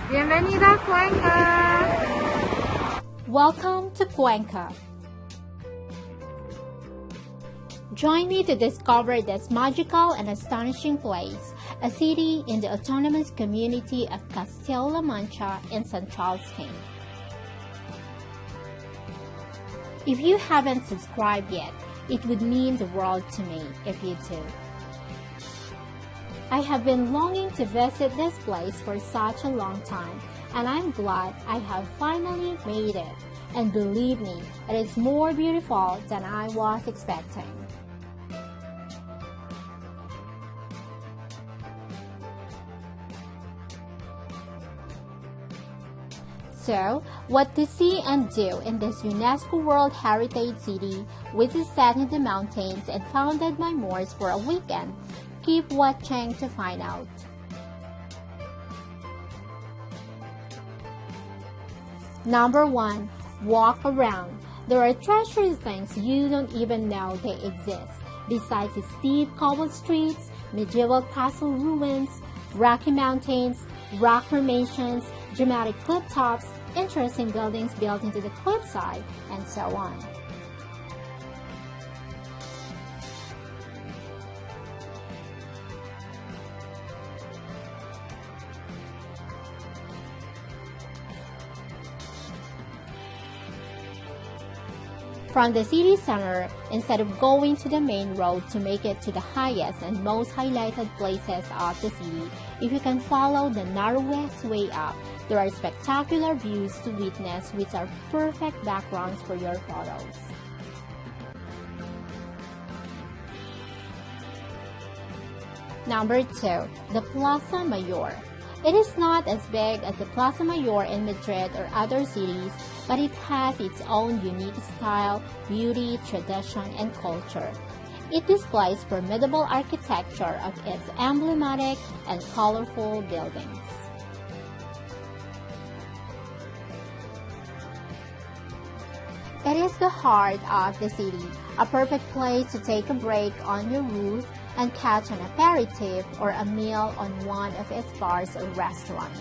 Bienvenida a Cuenca! Welcome to Cuenca. Join me to discover this magical and astonishing place, a city in the autonomous community of Castilla-La Mancha in Central Spain. If you haven't subscribed yet, it would mean the world to me if you do. I have been longing to visit this place for such a long time, and I'm glad I have finally made it. And believe me, it is more beautiful than I was expecting. So, what to see and do in this UNESCO World Heritage City, which is set in the mountains and founded by Moors for a weekend? Keep watching to find out. Number 1. Walk around. There are treasure things you don't even know they exist. Besides the steep cobbled streets, medieval castle ruins, rocky mountains, rock formations, dramatic clifftops, interesting buildings built into the cliffside, and so on. From the city center, instead of going to the main road to make it to the highest and most highlighted places of the city, if you can follow the narrowest way up, there are spectacular views to witness which are perfect backgrounds for your photos. Number 2. The Plaza Mayor. It is not as big as the Plaza Mayor in Madrid or other cities, but it has its own unique style, beauty, tradition, and culture. It displays formidable architecture of its emblematic and colorful buildings. It is the heart of the city, a perfect place to take a break on your roof and catch an aperitif or a meal on one of its bars or restaurants.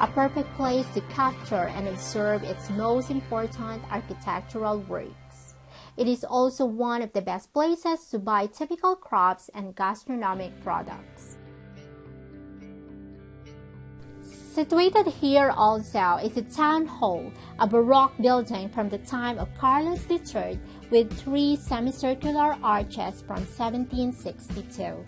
A perfect place to capture and observe its most important architectural works. It is also one of the best places to buy typical crops and gastronomic products. Situated here also is the Town Hall, a Baroque building from the time of Carlos III with 3 semicircular arches from 1762.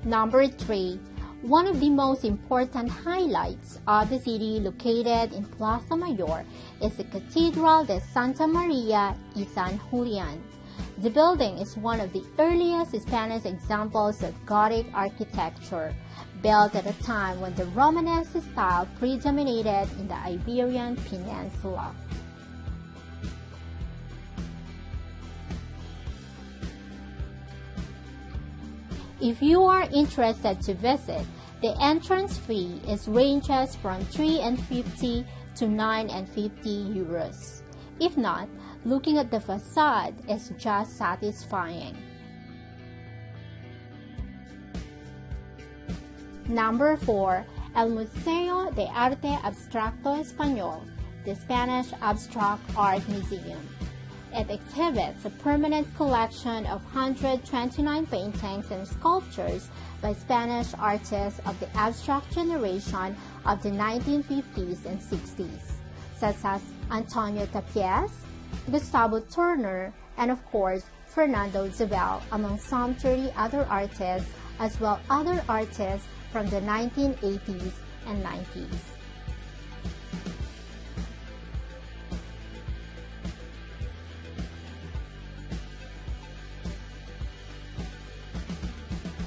Number 3. One of the most important highlights of the city located in Plaza Mayor is the Cathedral de Santa María y San Julián. The building is one of the earliest Spanish examples of Gothic architecture, built at a time when the Romanesque style predominated in the Iberian Peninsula. If you are interested to visit, the entrance fee ranges from 3.50 to 9.50 euros. If not, looking at the facade is just satisfying. Number 4. El Museo de Arte Abstracto Espanol, the Spanish Abstract Art Museum. It exhibits a permanent collection of 129 paintings and sculptures by Spanish artists of the abstract generation of the 1950s and 60s, such as Antonio Tapies, Gustavo Turner, and of course, Fernando Zubel, among some 30 other artists, as well other artists from the 1980s and 90s.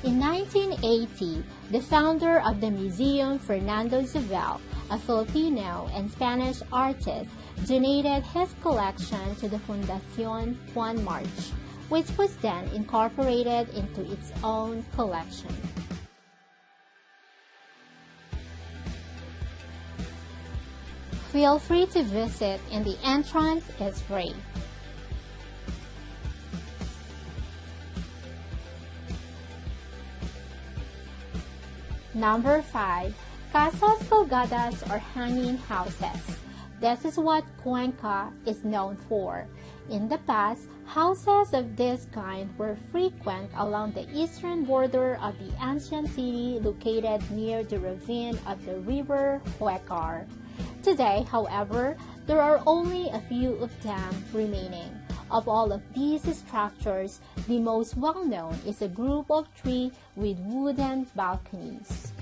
In 1980, the founder of the museum, Fernando Zubel, a Filipino and Spanish artist, donated his collection to the Fundación Juan March, which was then incorporated into its own collection. Feel free to visit, and the entrance is free. Number 5. Casas colgadas or hanging houses. This is what Cuenca is known for. In the past, houses of this kind were frequent along the eastern border of the ancient city located near the ravine of the river Huecar. Today, however, there are only a few of them remaining. Of all of these structures, the most well-known is a group of three with wooden balconies.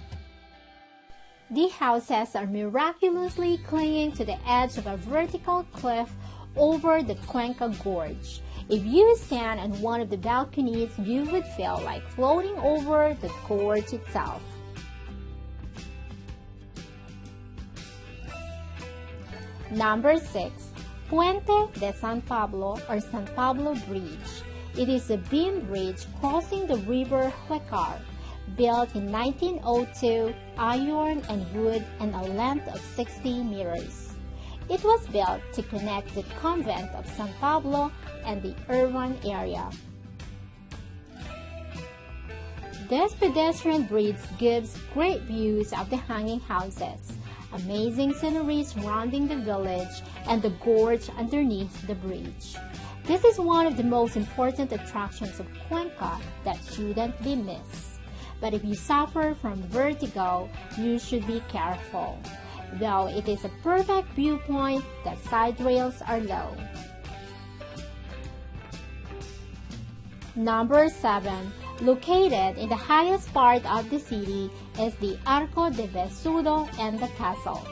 The houses are miraculously clinging to the edge of a vertical cliff over the Cuenca Gorge. If you stand on one of the balconies, you would feel like floating over the gorge itself. Number 6. Puente de San Pablo or San Pablo Bridge. It is a beam bridge crossing the river Huecar, built in 1902, iron and wood, and a length of 60 meters. It was built to connect the convent of San Pablo and the urban area. This pedestrian bridge gives great views of the hanging houses, amazing scenery surrounding the village, and the gorge underneath the bridge. This is one of the most important attractions of Cuenca that shouldn't be missed. But if you suffer from vertigo, you should be careful. Though it is a perfect viewpoint, the side rails are low. Number 7. Located in the highest part of the city is the Arco De Besudo and the castle.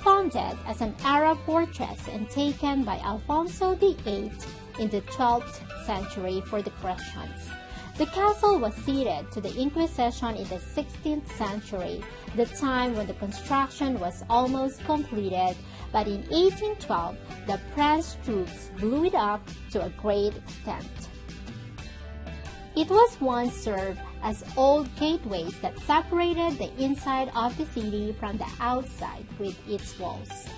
Founded as an Arab fortress and taken by Alfonso VIII in the 12th century for the Christians. The castle was ceded to the Inquisition in the 16th century, the time when the construction was almost completed, but in 1812, the French troops blew it up to a great extent. It was once served as old gateways that separated the inside of the city from the outside with its walls.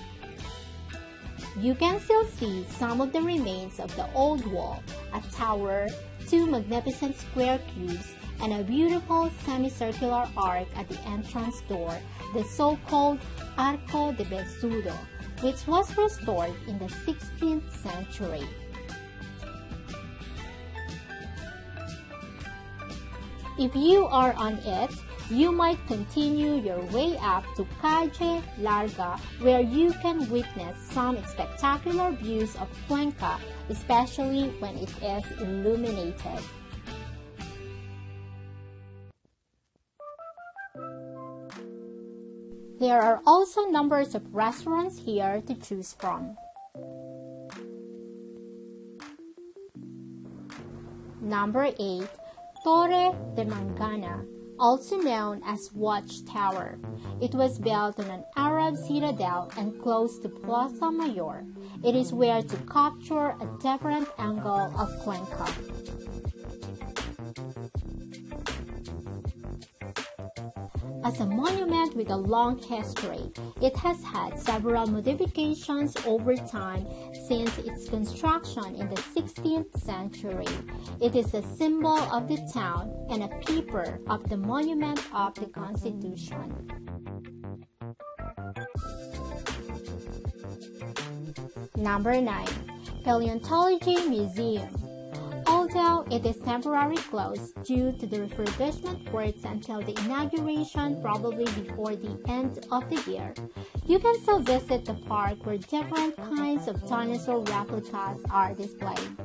You can still see some of the remains of the old wall, a tower, two magnificent square cubes, and a beautiful semicircular arc at the entrance door, the so-called Arco De Besudo, which was restored in the 16th century. If you are on it, you might continue your way up to Calle Larga, where you can witness some spectacular views of Cuenca, especially when it is illuminated. There are also numbers of restaurants here to choose from. Number 8. Torre de Mangana, also known as Watchtower. It was built on an Arab citadel and close to Plaza Mayor. It is where to capture a different angle of Cuenca. As a monument with a long history, it has had several modifications over time since its construction in the 16th century. It is a symbol of the town and a keeper of the monument of the Constitution. Number 9. Paleontology Museum. Although it is temporarily closed due to the refurbishment works until the inauguration, probably before the end of the year, you can still visit the park where different kinds of dinosaur replicas are displayed.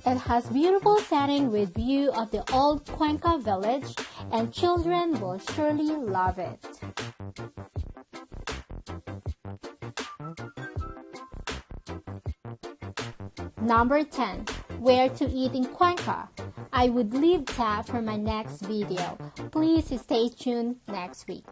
It has beautiful setting with view of the old Cuenca village, and children will surely love it. Number 10. Where to eat in Cuenca. I would leave that for my next video. Please stay tuned next week.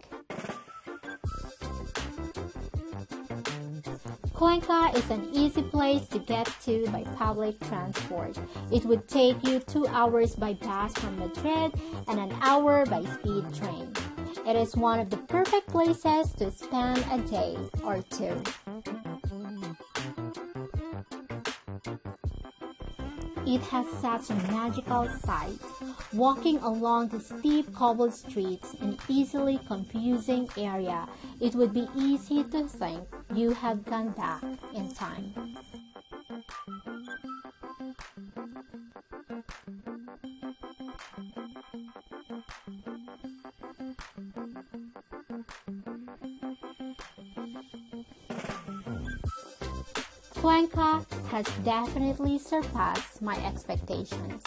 Cuenca is an easy place to get to by public transport. It would take you 2 hours by bus from Madrid and an hour by speed train. It is one of the perfect places to spend a day or two. It has such a magical sight. Walking along the steep cobbled streets in easily confusing area, it would be easy to think you have gone back in time. Cuenca has definitely surpassed my expectations.